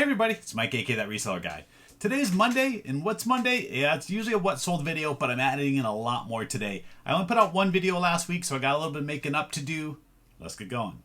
Hey everybody, it's Mike, aka That Reseller Guy. Today's Monday, and what's Monday? Yeah, it's usually a what sold video, but I'm adding in a lot more today. I only put out one video last week, so I got a little bit of making up to do. Let's get going.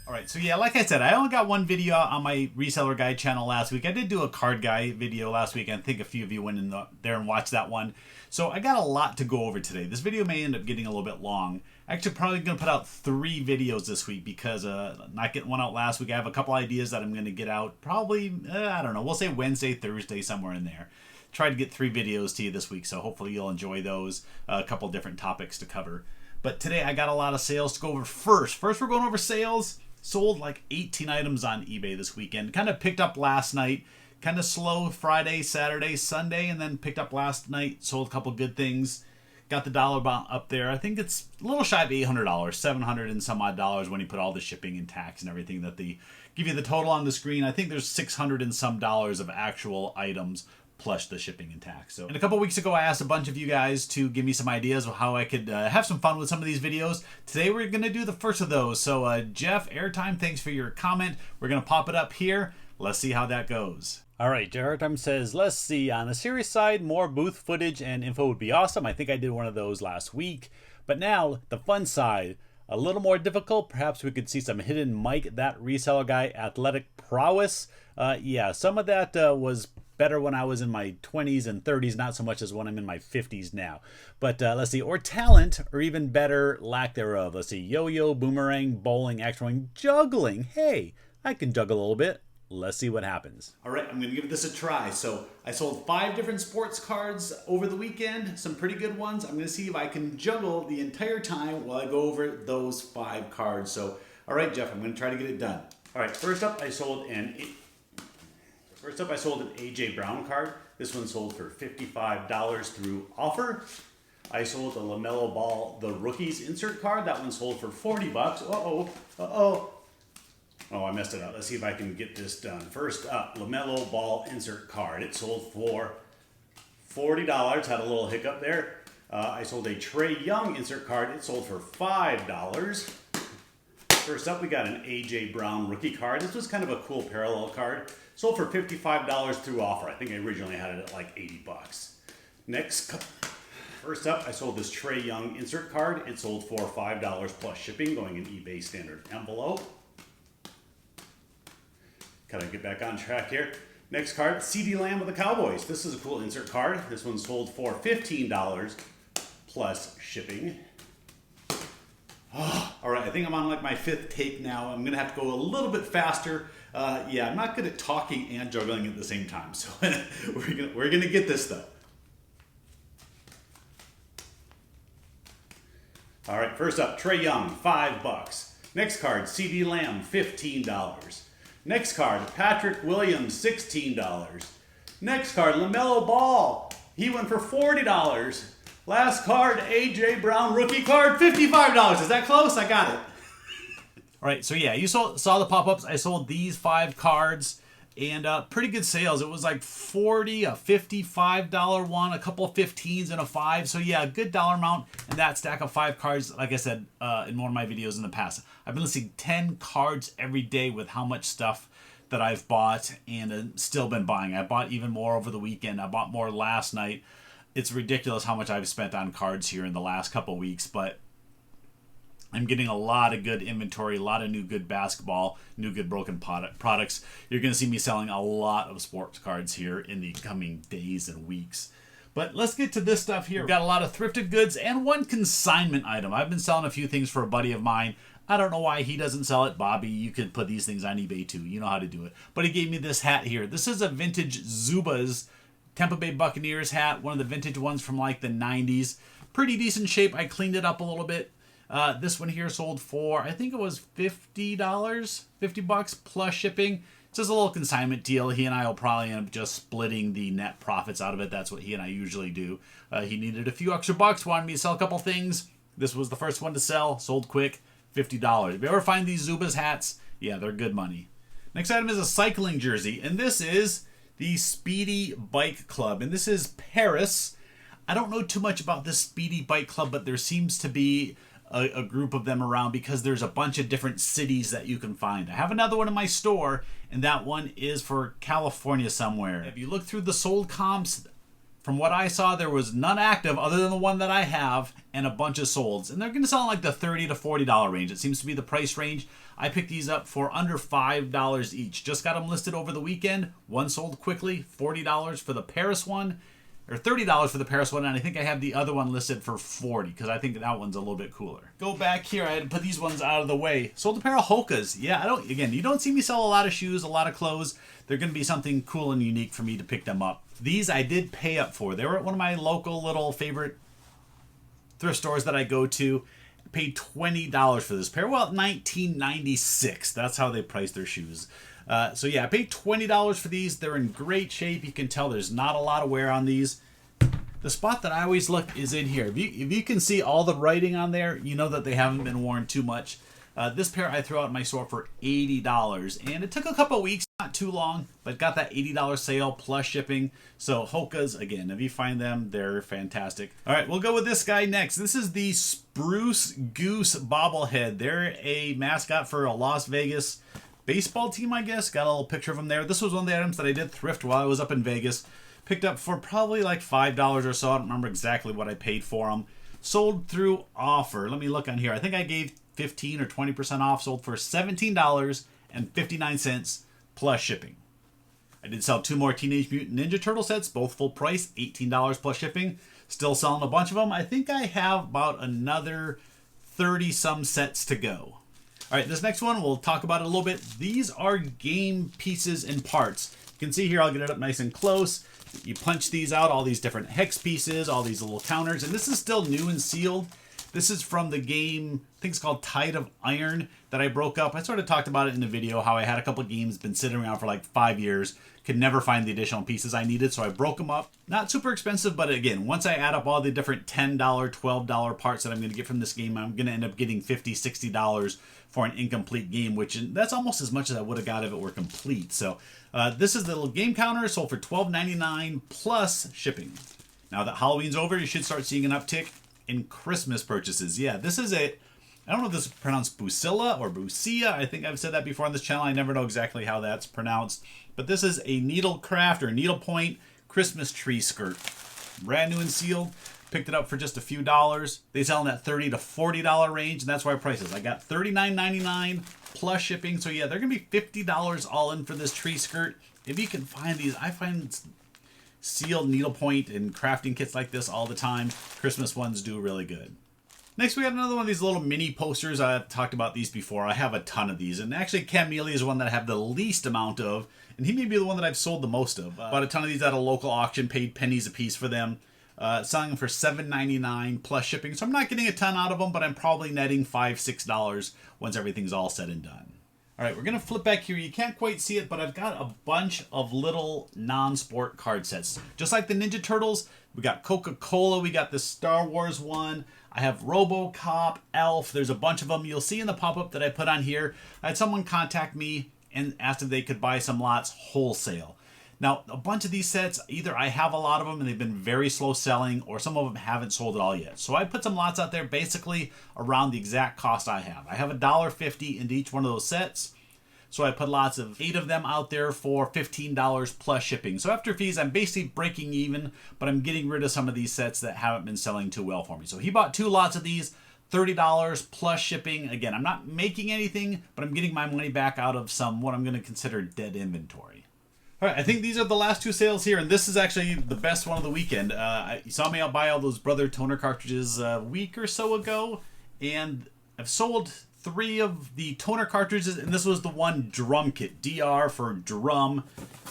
Alright, so yeah, like I said, I only got one video on my Reseller Guy channel last week. I did do a card guy video last week, and I think a few of you went in there and watched that one. So I got a lot to go over today. This video may end up getting a little bit long. Actually, probably going to put out 3 videos this week because not getting one out last week. I have a couple ideas that I'm going to get out probably, I don't know, we'll say Wednesday, Thursday, somewhere in there. Try to get 3 videos to you this week, so hopefully you'll enjoy those. A couple different topics to cover. But today I got a lot of sales to go over first. First, we're going over sales. Sold like 18 items on eBay this weekend. Kind of picked up last night. Kind of slow Friday, Saturday, Sunday, and then picked up last night. Sold a couple good things. Got the dollar amount up there. I think it's a little shy of $800, 700 and some odd dollars when you put all the shipping and tax and everything that they give you the total on the screen. I think there's 600 and some dollars of actual items plus the shipping and tax. So, and a couple weeks ago, I asked a bunch of you guys to give me some ideas of how I could have some fun with some of these videos. Today, we're going to do the first of those. So, Jeff, Airtime, thanks for your comment. We're going to pop it up here. Let's see how that goes. All right, Airtime says, let's see. On the serious side, more booth footage and info would be awesome. I think I did one of those last week. But now, the fun side, a little more difficult. Perhaps we could see some hidden Mike, That Reseller Guy, athletic prowess. Yeah, some of that was better when I was in my 20s and 30s, not so much as when I'm in my 50s now. But let's see, or talent, or even better, lack thereof. Let's see, yo-yo, boomerang, bowling, axe throwing, juggling. Hey, I can juggle a little bit. Let's see what happens. All right, I'm going to give this a try. So I sold 5 different sports cards over the weekend, some pretty good ones. I'm going to see if I can juggle the entire time while I go over those 5 cards. So, all right, Jeff, I'm going to try to get it done. All right, first up, I sold an AJ Brown card. This one sold for $55 through offer. I sold a LaMelo Ball, the Rookies insert card. That one sold for $40. Oh, I messed it up. Let's see if I can get this done. First up, LaMelo Ball insert card. It sold for $40. Had a little hiccup there. I sold a Trae Young insert card. It sold for $5. First up, we got an AJ Brown rookie card. This was kind of a cool parallel card. Sold for $55 through offer. I think I originally had it at like $80. Next, first up, I sold this Trae Young insert card. It sold for $5 plus shipping, going in eBay standard envelope. Gotta get back on track here. Next card, CeeDee Lamb with the Cowboys. This is a cool insert card. This one sold for $15 plus shipping. Oh, all right, I think I'm on like my 5th take now. I'm gonna have to go a little bit faster. Yeah, I'm not good at talking and juggling at the same time, so we're gonna get this though. All right, first up, Trae Young, $5. Next card, CeeDee Lamb, $15. Next card, Patrick Williams, $16. Next card, LaMelo Ball. He went for $40. Last card, AJ Brown rookie card, $55. Is that close? I got it. All right, so yeah, you saw the pop-ups. I sold these 5 cards, and pretty good sales. It was like $40, a $55 one, a couple of 15s, and a 5. So yeah, a good dollar amount. And that stack of 5 cards, like I said in one of my videos in the past, I've been listing 10 cards every day with how much stuff that I've bought and still been buying. I bought even more over the weekend. I bought more last night. It's ridiculous how much I've spent on cards here in the last couple weeks, but I'm getting a lot of good inventory, a lot of new good basketball, new good broken products. You're going to see me selling a lot of sports cards here in the coming days and weeks. But let's get to this stuff here. We've got a lot of thrifted goods and one consignment item. I've been selling a few things for a buddy of mine. I don't know why he doesn't sell it. Bobby, you could put these things on eBay too. You know how to do it. But he gave me this hat here. This is a vintage Zubaz Tampa Bay Buccaneers hat. One of the vintage ones from like the 90s. Pretty decent shape. I cleaned it up a little bit. This one here sold for, I think it was $50, $50 plus shipping. It's just a little consignment deal. He and I will probably end up just splitting the net profits out of it. That's what he and I usually do. He needed a few extra bucks, wanted me to sell a couple things. This was the first one to sell, sold quick, $50. If you ever find these Zubaz hats, yeah, they're good money. Next item is a cycling jersey, and this is the Speedy Bike Club, and this is Paris. I don't know too much about this Speedy Bike Club, but there seems to be a group of them around because there's a bunch of different cities that you can find. I have another one in my store, and that one is for California somewhere. If you look through the sold comps, from what I saw, there was none active other than the one that I have and a bunch of solds. And they're going to sell in like the $30 to $40 range. It seems to be the price range. I picked these up for under $5 each. Just got them listed over the weekend. One sold quickly, $40 for the Paris one, or $30 for the Paris one, and I think I have the other one listed for $40 because I think that one's a little bit cooler. Go back here, I had to put these ones out of the way. Sold a pair of Hokas. Yeah, you don't see me sell a lot of shoes, a lot of clothes. They're going to be something cool and unique for me to pick them up. These I did pay up for. They were at one of my local little favorite thrift stores that I go to. I paid $20 for this pair. Well, $19.96. That's how they price their shoes. So yeah, I paid $20 for these. They're in great shape. You can tell there's not a lot of wear on these. The spot that I always look is in here. If you can see all the writing on there, you know that they haven't been worn too much. This pair I threw out in my store for $80, and it took a couple weeks, not too long, but got that $80 sale plus shipping. So Hokas, again, if you find them, they're fantastic. All right, we'll go with this guy next. This is the Spruce Goose bobblehead. They're a mascot for a Las Vegas baseball team, I guess. Got a little picture of them there. This was one of the items that I did thrift while I was up in Vegas. Picked up for probably like $5 or so. I don't remember exactly what I paid for them. Sold through offer. Let me look on here. I think I gave 15 or 20% off. Sold for $17.59 plus shipping. I did sell 2 more Teenage Mutant Ninja Turtle sets, both full price, $18 plus shipping. Still selling a bunch of them. I think I have about another 30 some sets to go. All right, this next one, we'll talk about it a little bit. These are game pieces and parts. You can see here, I'll get it up nice and close. You punch these out, all these different hex pieces, all these little counters, and this is still new and sealed. This is from the game, I think it's called Tide of Iron, that I broke up. I sort of talked about it in the video, how I had a couple of games, been sitting around for like 5 years, could never find the additional pieces I needed, so I broke them up. Not super expensive, but again, once I add up all the different $10, $12 parts that I'm going to get from this game, I'm going to end up getting $50, $60 for an incomplete game, which that's almost as much as I would have got if it were complete. So this is the little game counter, sold for $12.99 plus shipping. Now that Halloween's over, you should start seeing an uptick in Christmas purchases. Yeah, this is I don't know if this is pronounced Busilla or Busia. I think I've said that before on this channel. I never know exactly how that's pronounced. But this is a needlecraft or needlepoint Christmas tree skirt. Brand new and sealed. Picked it up for just a few dollars. They sell in that $30 to $40 range, and that's why prices. I got $39.99 plus shipping. So yeah, they're going to be $50 all in for this tree skirt. If you can find these, I find sealed needlepoint and crafting kits like this all the time. Christmas ones do really good. Next, we got another one of these little mini posters. I've talked about these before. I have a ton of these. And actually, Camille is one that I have the least amount of. And he may be the one that I've sold the most of. Bought a ton of these at a local auction, paid pennies a piece for them. Selling them for $7.99 plus shipping. So I'm not getting a ton out of them, but I'm probably netting $5, $6 once everything's all said and done. All right, we're going to flip back here. You can't quite see it, but I've got a bunch of little non-sport card sets. Just like the Ninja Turtles, we got Coca-Cola, we got the Star Wars one. I have RoboCop, Elf. There's a bunch of them. You'll see in the pop-up that I put on here. I had someone contact me and asked if they could buy some lots wholesale. Now, a bunch of these sets, either I have a lot of them and they've been very slow selling, or some of them haven't sold at all yet. So I put some lots out there basically around the exact cost I have. I have $1.50 into each one of those sets. So I put lots of 8 of them out there for $15 plus shipping. So after fees, I'm basically breaking even, but I'm getting rid of some of these sets that haven't been selling too well for me. So he bought 2 lots of these, $30 plus shipping. Again, I'm not making anything, but I'm getting my money back out of some what I'm going to consider dead inventory. All right, I think these are the last 2 sales here, and this is actually the best one of the weekend. You saw me out buy all those Brother toner cartridges a week or so ago, and I've sold 3 of the toner cartridges, and this was the one drum kit, DR for drum.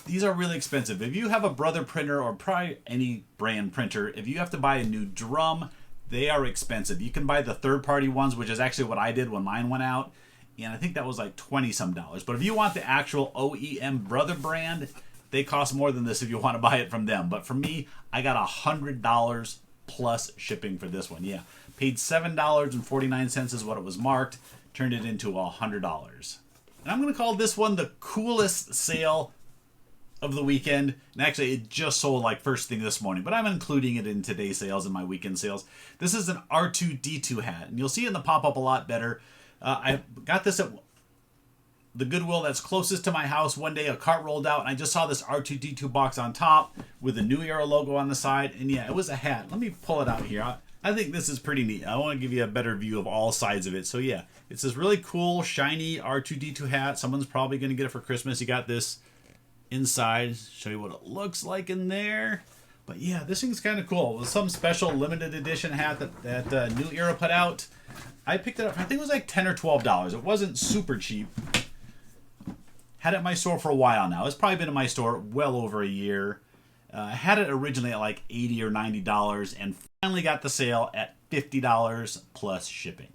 These are really expensive. If you have a Brother printer or probably any brand printer, if you have to buy a new drum, they are expensive. You can buy the third-party ones, which is actually what I did when mine went out. And I think that was like $20 some. But if you want the actual OEM Brother brand, they cost more than this if you want to buy it from them. But for me, I got $100 plus shipping for this one. Yeah, paid $7.49 is what it was marked. Turned it into $100. And I'm going to call this one the coolest sale of the weekend. And actually, it just sold like first thing this morning, but I'm including it in today's sales and my weekend sales. This is an R2-D2 hat, and you'll see it in the pop-up a lot better. I got this at the Goodwill that's closest to my house. One day a cart rolled out, and I just saw this R2-D2 box on top with the New Era logo on the side. And yeah, it was a hat. Let me pull it out here. I think this is pretty neat. I want to give you a better view of all sides of it. So yeah, it's this really cool, shiny R2-D2 hat. Someone's probably going to get it for Christmas. You got this inside. Show you what it looks like in there. But yeah, this thing's kind of cool. It was some special limited edition hat that New Era put out. I picked it up, I think it was like $10 or $12. It wasn't super cheap. Had it in my store for a while now. It's probably been in my store well over a year. I had it originally at like $80 or $90 and finally got the sale at $50 plus shipping.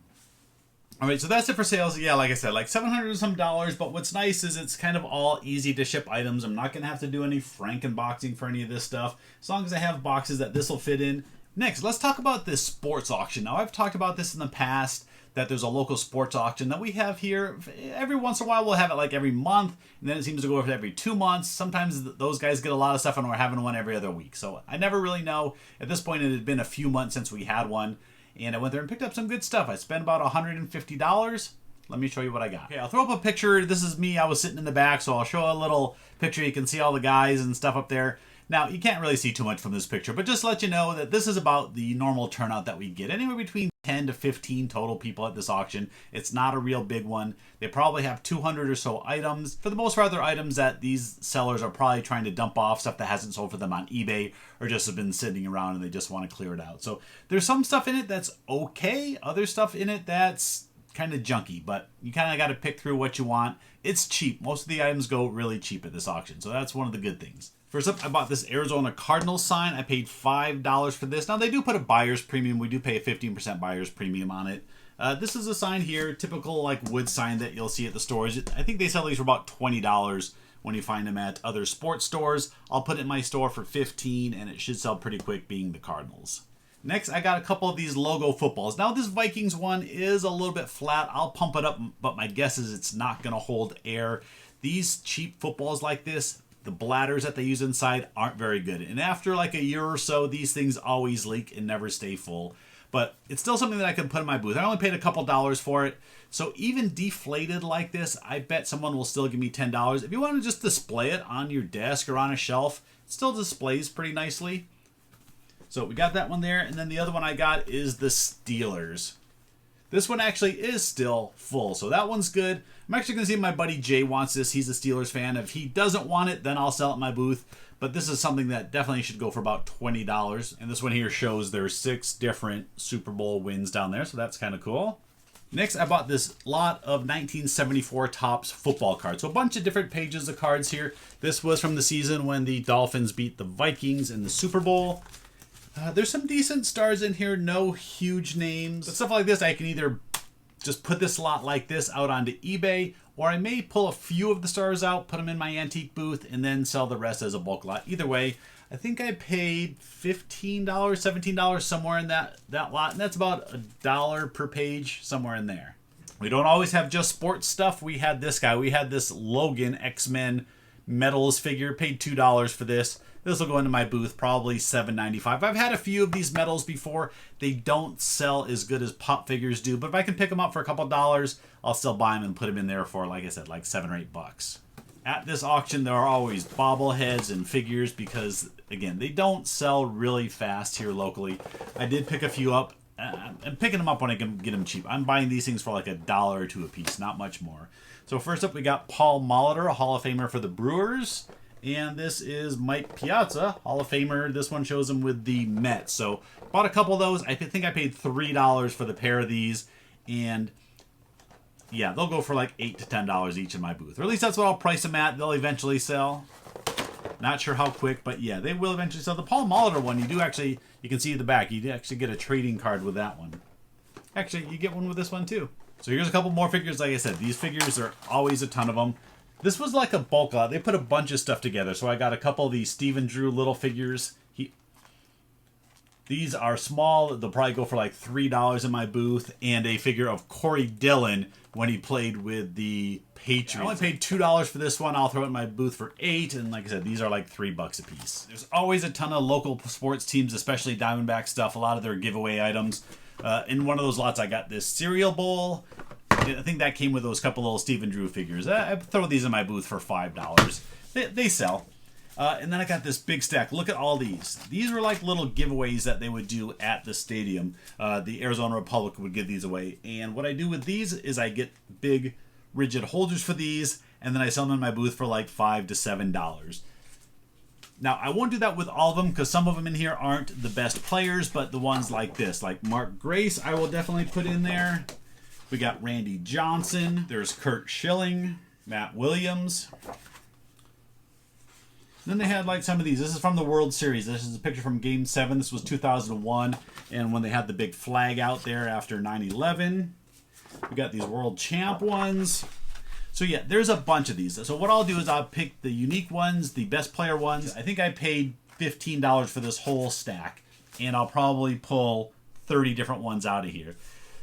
All right, so that's it for sales. Yeah, like I said, like $700 and some dollars, but what's nice is it's kind of all easy to ship items. I'm not going to have to do any frankenboxing for any of this stuff, as long as I have boxes that this will fit in. Next, let's talk about this sports auction. Now, I've talked about this in the past, that there's a local sports auction that we have here. Every once in a while, we'll have it like every month, and then it seems to go over every 2 months. Sometimes those guys get a lot of stuff, and we're having one every other week. So I never really know. At this point, it had been a few months since we had one, and I went there and picked up some good stuff. I spent about $150. Let me show you what I got. Okay, I'll throw up a picture. This is me. I was sitting in the back, so I'll show a little picture. You can see all the guys and stuff up there. Now, you can't really see too much from this picture, but just to let you know that this is about the normal turnout that we get. Anywhere between 10 to 15 total people at this auction. It's not a real big one. They probably have 200 or so items. For the most part, they're items that these sellers are probably trying to dump off, stuff that hasn't sold for them on eBay or just have been sitting around and they just want to clear it out. So there's some stuff in it that's okay. Other stuff in it that's kind of junky, but you kind of got to pick through what you want. It's cheap. Most of the items go really cheap at this auction, so that's one of the good things. First up, I bought this Arizona Cardinals sign. I paid $5 for this. Now, they do put a buyer's premium. We do pay a 15% buyer's premium on it. This is a sign here, typical like wood sign that you'll see at the stores. I think they sell these for about $20 when you find them at other sports stores. I'll put it in my store for $15, and it should sell pretty quick, being the Cardinals. Next, I got a couple of these logo footballs. Now, this Vikings one is a little bit flat. I'll pump it up, but my guess is it's not going to hold air. These cheap footballs like this, the bladders that they use inside aren't very good. And after like a year or so, these things always leak and never stay full. But it's still something that I can put in my booth. I only paid a couple dollars for it. So even deflated like this, I bet someone will still give me $10. If you want to just display it on your desk or on a shelf, it still displays pretty nicely. So we got that one there. And then the other one I got is the Steelers. This one actually is still full, so that one's good. I'm actually going to see if my buddy Jay wants this. He's a Steelers fan. If he doesn't want it, then I'll sell it in my booth. But this is something that definitely should go for about $20. And this one here shows there's 6 different Super Bowl wins down there, so that's kind of cool. Next, I bought this lot of 1974 Topps football cards. So a bunch of different pages of cards here. This was from the season when the Dolphins beat the Vikings in the Super Bowl. There's some decent stars in here, no huge names. But stuff like this, I can either just put this lot like this out onto eBay, or I may pull a few of the stars out, put them in my antique booth, and then sell the rest as a bulk lot. Either way, I think I paid $15, $17 somewhere in that lot, and that's about $1 per page, somewhere in there. We don't always have just sports stuff. We had this guy. We had this Logan X-Men Metals figure, paid $2 for this. This will go into my booth, probably $7.95. I've had a few of these metals before. They don't sell as good as pop figures do, but if I can pick them up for a couple dollars, I'll still buy them and put them in there for, like I said, like $7 or $8. At this auction, there are always bobbleheads and figures because, again, they don't sell really fast here locally. I did pick a few up. I'm picking them up when I can get them cheap. I'm buying these things for like $1 or $2 a piece, not much more. So first up, we got Paul Molitor, a Hall of Famer for the Brewers. And this is Mike Piazza, Hall of Famer. This one shows him with the Mets. So bought a couple of those. I think I paid $3 for the pair of these. And yeah, they'll go for like $8 to $10 each in my booth. Or at least that's what I'll price them at. They'll eventually sell. Not sure how quick, but yeah, they will eventually sell. The Paul Molitor one, you can see the back. You actually get a trading card with that one. Actually, you get one with this one too. So here's a couple more figures. Like I said, these figures are always a ton of them. This was like a bulk lot. They put a bunch of stuff together. So I got a couple of these Stephen Drew little figures. These are small. They'll probably go for like $3 in my booth, and a figure of Corey Dillon when he played with the Patriots. I only paid $2 for this one. I'll throw it in my booth for $8, and like I said, these are like $3 a piece. There's always a ton of local sports teams, especially Diamondback stuff, a lot of their giveaway items. In one of those lots, I got this cereal bowl. I think that came with those couple little Stephen Drew figures. I throw these in my booth for $5. They sell. And then I got this big stack. Look at all these. These were like little giveaways that they would do at the stadium. The Arizona Republic would give these away. And what I do with these is I get big rigid holders for these, and then I sell them in my booth for like $5 to $7. Now, I won't do that with all of them because some of them in here aren't the best players, but the ones like this, like Mark Grace, I will definitely put in there. We got Randy Johnson. There's Kurt Schilling, Matt Williams. Then they had like some of these. This is from the World Series. This is a picture from Game 7. This was 2001. And when they had the big flag out there after 9/11. We got these World Champ ones. So yeah, there's a bunch of these. So what I'll do is I'll pick the unique ones, the best player ones. I think I paid $15 for this whole stack. And I'll probably pull 30 different ones out of here.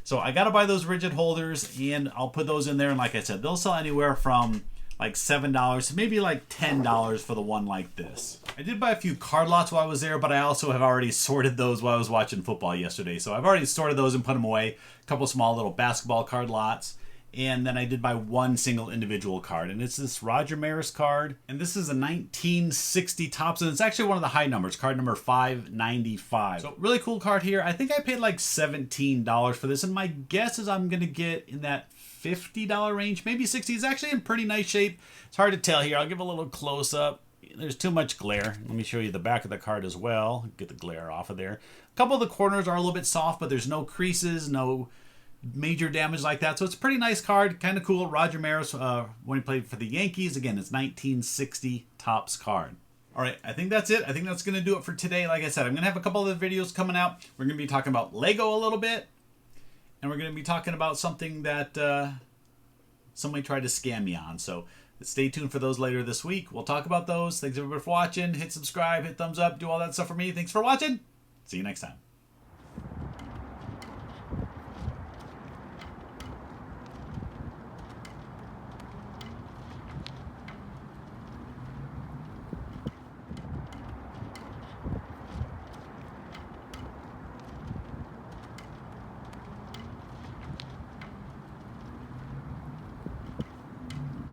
So I got to buy those rigid holders, and I'll put those in there. And like I said, they'll sell anywhere from like $7 to maybe like $10 for the one like this. I did buy a few card lots while I was there, but I also have already sorted those while I was watching football yesterday. So I've already sorted those and put them away. A couple small little basketball card lots. And then I did buy one single individual card, and it's this Roger Maris card. And this is a 1960 Topps, and it's actually one of the high numbers, card number 595. So really cool card here. I think I paid like $17 for this, and my guess is I'm gonna get in that $50 range, maybe $60. It's actually in pretty nice shape. It's hard to tell here. I'll give a little close up. There's too much glare. Let me show you the back of the card as well. Get the glare off of there. A couple of the corners are a little bit soft, but there's no creases, no major damage like that. So it's a pretty nice card. Kind of cool. Roger Maris, when he played for the Yankees. Again, it's 1960 Topps card. All right, I think that's it. I think that's going to do it for today. Like I said, I'm going to have a couple of videos coming out. We're going to be talking about Lego a little bit. And we're going to be talking about something that somebody tried to scam me on. So stay tuned for those later this week. We'll talk about those. Thanks everybody for watching. Hit subscribe, hit thumbs up, do all that stuff for me. Thanks for watching. See you next time.